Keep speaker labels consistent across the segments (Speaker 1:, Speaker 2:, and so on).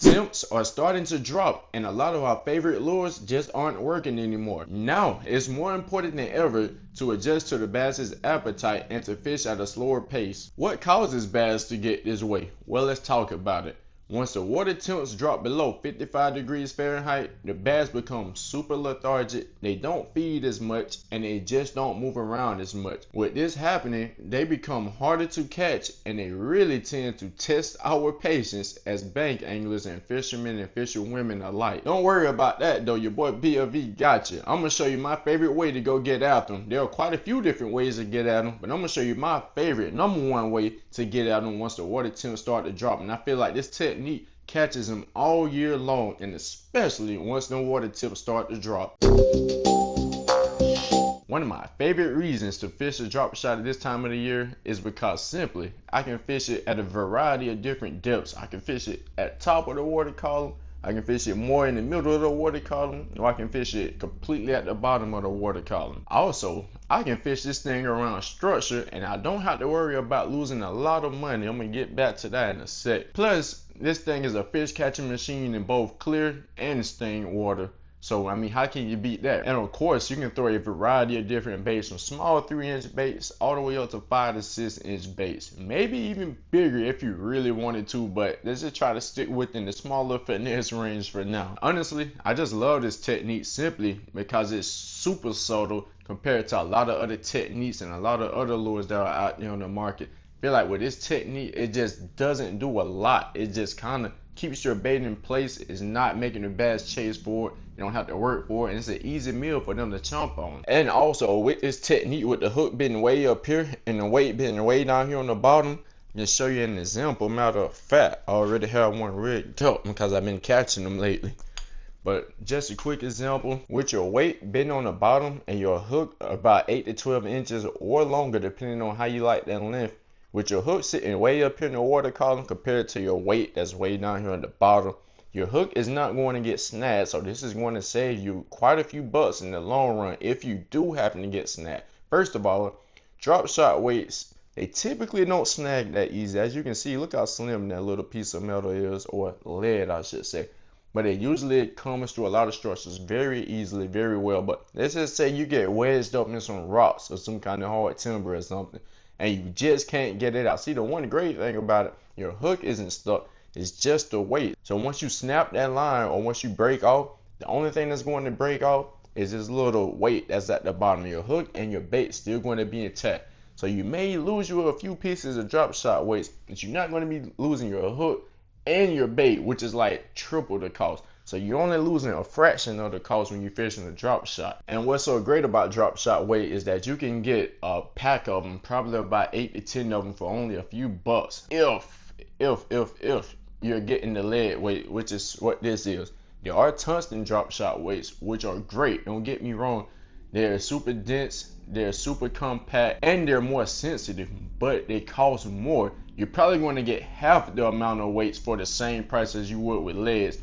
Speaker 1: Temps are starting to drop, and a lot of our favorite lures just aren't working anymore. Now, it's more important than ever to adjust to the bass's appetite and to fish at a slower pace. What causes bass to get this way? Well, let's talk about it. Once the water temps drop below 55 degrees Fahrenheit, the bass become super lethargic, they don't feed as much, and they just don't move around as much. With this happening, they become harder to catch, and they really tend to test our patience as bank anglers and fishermen and fisherwomen alike. Don't worry about that though, your boy BLV got you. I'm going to show you my favorite way to go get after them. There are quite a few different ways to get at them, but I'm going to show you my favorite, #1 way to get at them once the water temps start to drop. And I feel like this technique catches them all year long, and especially once the water temps start to drop. One of my favorite reasons to fish a drop shot at this time of the year is because simply I can fish it at a variety of different depths. I can fish it at the top of the water column, I can fish it more in the middle of the water column, or I can fish it completely at the bottom of the water column. Also, I can fish this thing around structure, and I don't have to worry about losing a lot of money. I'm going to get back to that in a sec. Plus, this thing is a fish catching machine in both clear and stained water. So, I mean, how can you beat that? And of course, you can throw a variety of different baits, from small 3-inch baits all the way up to 5 to 6-inch baits. Maybe even bigger if you really wanted to, but let's just try to stick within the smaller finesse range for now. Honestly, I just love this technique simply because it's super subtle compared to a lot of other techniques and a lot of other lures that are out there on the market. I feel like with this technique, it just doesn't do a lot. It just kind of keeps your bait in place. It's not making the bass chase for it. You don't have to work for it, and it's an easy meal for them to chomp on. And also with this technique, with the hook being way up here and the weight being way down here on the bottom, just show you an example. Matter of fact, I already have one rigged up because I've been catching them lately. But just a quick example, with your weight being on the bottom and your hook about 8 to 12 inches or longer, depending on how you like that length, with your hook sitting way up here in the water column compared to your weight that's way down here at the bottom, your hook is not going to get snagged. So this is going to save you quite a few bucks in the long run if you do happen to get snagged. First of all, drop shot weights, they typically don't snag that easy. As you can see, look how slim that little piece of metal is, or lead I should say. But it usually comes through a lot of structures very easily, very well. But let's just say you get wedged up in some rocks or some kind of hard timber or something, and you just can't get it out. See, the one great thing about it, your hook isn't stuck. It's just the weight. So once you snap that line, or once you break off, the only thing that's going to break off is this little weight that's at the bottom of your hook, and your bait still going to be intact. So you may lose you a few pieces of drop shot weights, but you're not going to be losing your hook and your bait, which is like triple the cost. So you're only losing a fraction of the cost when you're fishing a drop shot. And what's so great about drop shot weight is that you can get a pack of them, probably about 8 to 10 of them, for only a few bucks. If you're getting the lead weight, which is what this is. There are tungsten drop shot weights, which are great. Don't get me wrong. They're super dense, they're super compact, and they're more sensitive, but they cost more. You're probably going to get half the amount of weights for the same price as you would with leads,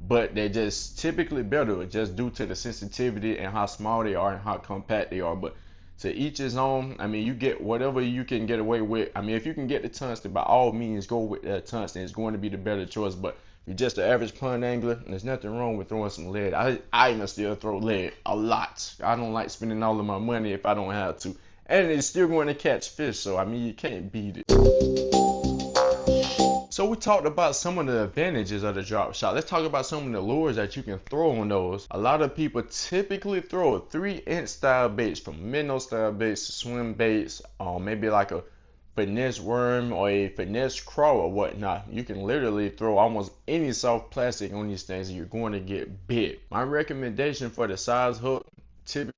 Speaker 1: but they're just typically better just due to the sensitivity and how small they are and how compact they are. But to each his own. I mean, you get whatever you can get away with. I mean, if you can get the tungsten, by all means go with the tungsten. It's going to be the better choice. But if you're just an average pond angler, there's nothing wrong with throwing some lead. I even still throw lead a lot. I don't like spending all of my money if I don't have to, and it's still going to catch fish. So I mean, you can't beat it. So we talked about some of the advantages of the drop shot. Let's talk about some of the lures that you can throw on those. A lot of people typically throw 3-inch style baits, from minnow style baits to swim baits, maybe like a finesse worm or a finesse crawl or whatnot. You can literally throw almost any soft plastic on these things and you're going to get bit. My recommendation for the size hook, typically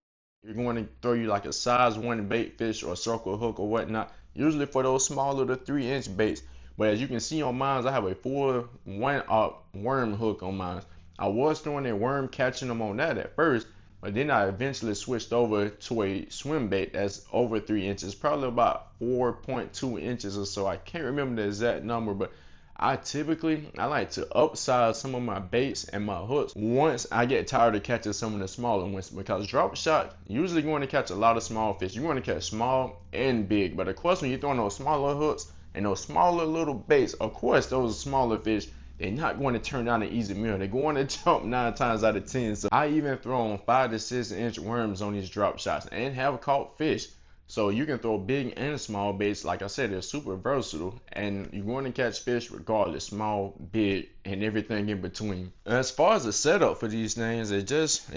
Speaker 1: you're going to throw you like a size 1 bait fish or circle hook or whatnot, usually for those smaller to 3-inch baits. But as you can see on mine, I have a 4-1-aught worm hook on mine. I was throwing a worm, catching them on that at first, but then I eventually switched over to a swim bait that's over 3 inches, probably about 4.2 inches or so. I can't remember the exact number, but I like to upsize some of my baits and my hooks once I get tired of catching some of the smaller ones, because drop shot usually going to catch a lot of small fish. You're going to catch small and big, but of course when you're throwing those smaller hooks and those smaller little baits, of course those smaller fish they're not going to turn out an easy meal. They're going to jump 9 times out of 10. So I even thrown 5 to 6 inch worms on these drop shots and have caught fish. So you can throw big and small baits. Like I said, they're super versatile, and you're going to catch fish regardless, small, big, and everything in between. As far as the setup for these things, it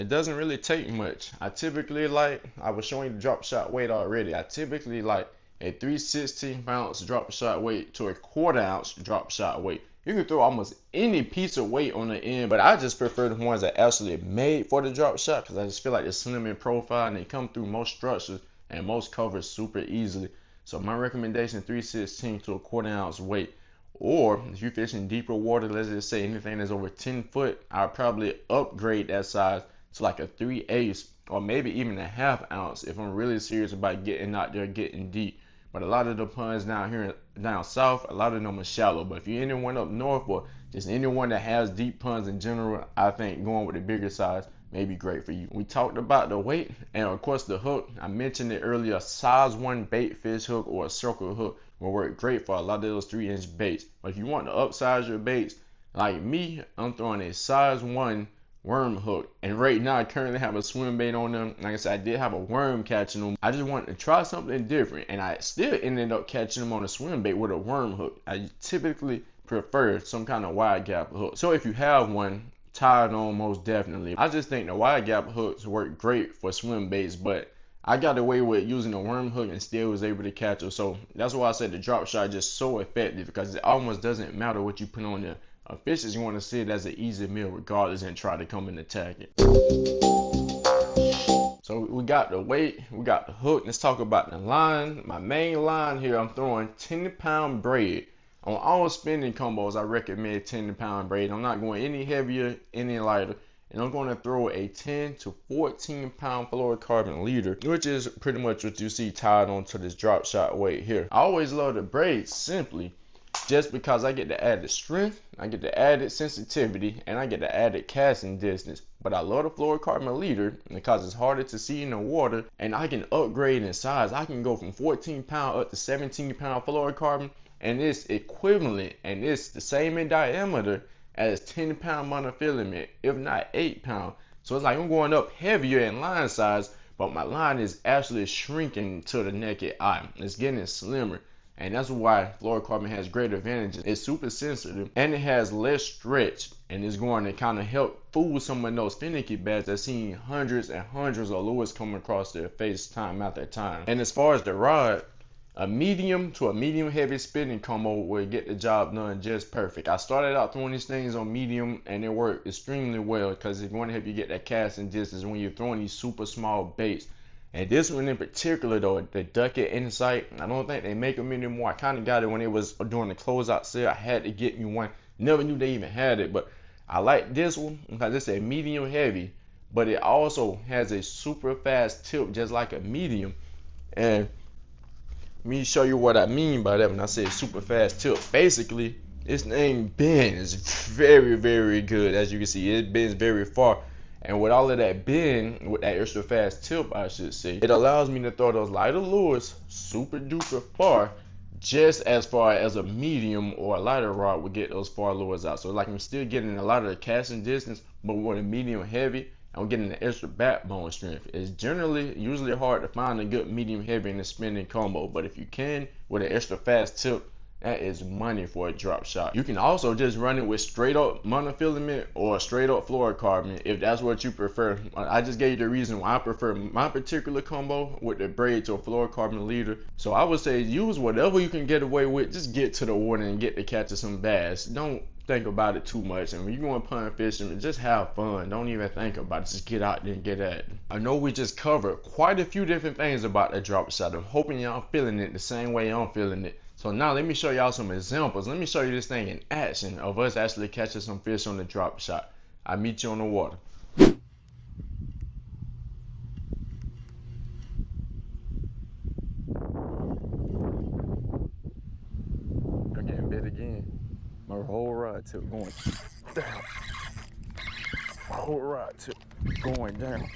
Speaker 1: doesn't really take much. I was showing you the drop shot weight already. I typically like a 3/16 ounce drop shot weight to a 1/4 ounce drop shot weight. You can throw almost any piece of weight on the end, but I just prefer the ones that actually made for the drop shot, because I just feel like they're slim in profile and they come through most structures and most covers super easily. So my recommendation, 3/16 to a 1/4 ounce weight. Or if you're fishing deeper water, let's just say anything that's over 10 foot, I'll probably upgrade that size to like a 3/8 or maybe even a 1/2 ounce if I'm really serious about getting out there, getting deep. But a lot of the ponds down south, a lot of them are shallow. But if you're anyone up north or just anyone that has deep ponds in general, I think going with the bigger size may be great for you. We talked about the weight and of course the hook. I mentioned it earlier, a size 1 bait fish hook or a circle hook will work great for a lot of those 3-inch baits. But if you want to upsize your baits, like me, I'm throwing a size 1 worm hook, and right now I currently have a swim bait on them. Like I said, I did have a worm catching them. I just wanted to try something different, and I still ended up catching them on a swim bait with a worm hook. I typically prefer some kind of wide gap hook. So if you have one, tie it on most definitely. I just think the wide gap hooks work great for swim baits, but I got away with using a worm hook and still was able to catch them. So that's why I said the drop shot is just so effective, because it almost doesn't matter what you put on there. A fish is going to see it as an easy meal regardless and try to come and attack it. So we got the weight, we got the hook. Let's talk about the line. My main line here, I'm throwing 10-pound braid. On all spinning combos, I recommend 10-pound braid. I'm not going any heavier, any lighter. And I'm going to throw a 10 to 14 pound fluorocarbon leader, which is pretty much what you see tied onto this drop shot weight here. I always love the braid simply just because I get the added strength, I get the added sensitivity, and I get the added casting distance. But I love the fluorocarbon leader because it's harder to see in the water, and I can upgrade in size. I can go from 14 pound up to 17 pound fluorocarbon, and it's equivalent, and it's the same in diameter as 10-pound monofilament, if not 8-pound. So it's like I'm going up heavier in line size, but my line is actually shrinking to the naked eye. It's getting slimmer. And that's why fluorocarbon has great advantages. It's super sensitive and it has less stretch, and it's going to kind of help fool some of those finicky bass that seen hundreds and hundreds of lures come across their face time after time. And as far as the rod, a medium to a medium heavy spinning combo will get the job done just perfect. I started out throwing these things on medium and it worked extremely well because it's going to help you get that casting distance when you're throwing these super small baits. And this one in particular though, the Ducket Insight, I don't think they make them anymore. I kind of got it when it was during the closeout sale. I had to get me one. Never knew they even had it, but I like this one because it's a medium heavy, but it also has a super fast tip just like a medium. And let me show you what I mean by that when I say super fast tip. Basically, this thing bends very, very good. As you can see, it bends very far. And with all of that bend, with that extra fast tip, I should say, it allows me to throw those lighter lures super duper far, just as far as a medium or a lighter rod would get those far lures out. So like I'm still getting a lot of the casting distance, but with a medium heavy, I'm getting the extra backbone strength. It's usually hard to find a good medium heavy in the spinning combo, but if you can with an extra fast tip, that is money for a drop shot. You can also just run it with straight up monofilament or straight up fluorocarbon if that's what you prefer. I just gave you the reason why I prefer my particular combo with the braid to a fluorocarbon leader. So I would say use whatever you can get away with. Just get to the water and get to catching some bass. Don't think about it too much. And when you're going pond fishing, just have fun. Don't even think about it. Just get out there and get at it. I know we just covered quite a few different things about the drop shot. I'm hoping y'all feeling it the same way I'm feeling it. So now let me show y'all some examples. Let me show you this thing in action of us actually catching some fish on the drop shot. I'll meet you on the water. I'm getting bit again. My whole rod tip going down. My whole rod tip going down.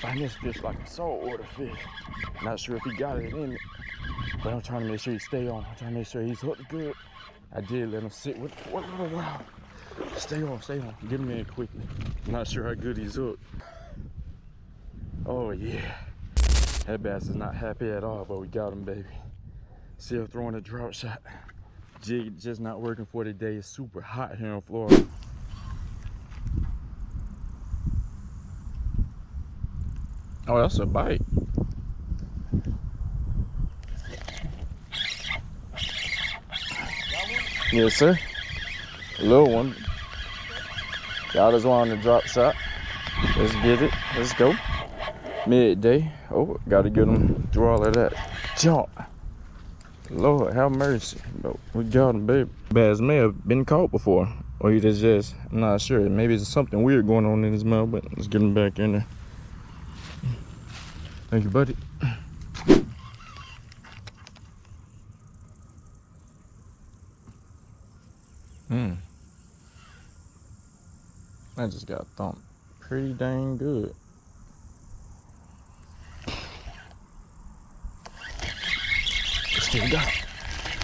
Speaker 1: Find this fish like a saltwater fish. Not sure if he got it in it.
Speaker 2: But I'm trying to make sure he stay on. I'm trying to make sure he's hooked good. I did let him sit with for a little while. Stay on, stay on. Get him in quickly. I'm not sure how good he's hooked. Oh yeah. That bass is not happy at all, but we got him, baby. Still throwing a drop shot. Jig just not working for today. It's super hot here in Florida. Oh, that's a bite. Yes, sir. A little one. Got us one on the drop shot. Let's get it. Let's go. Midday. Oh, gotta get him through all of that jump. Lord, have mercy. But we got him, baby. Bass may have been caught before. Or he just, I'm not sure. Maybe it's something weird going on in his mouth, but let's get him back in there. Thank you, buddy. I just got thumped pretty dang good. Still got it.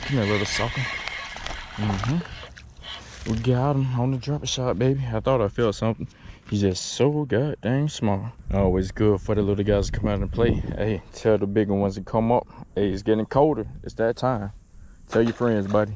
Speaker 2: Come here, little sucker. We got him on the drop shot, baby. I thought I felt something. He's just so goddamn small. Always good for the little guys to come out and play. Hey, tell the bigger ones to come up. Hey, it's getting colder. It's that time. Tell your friends, buddy.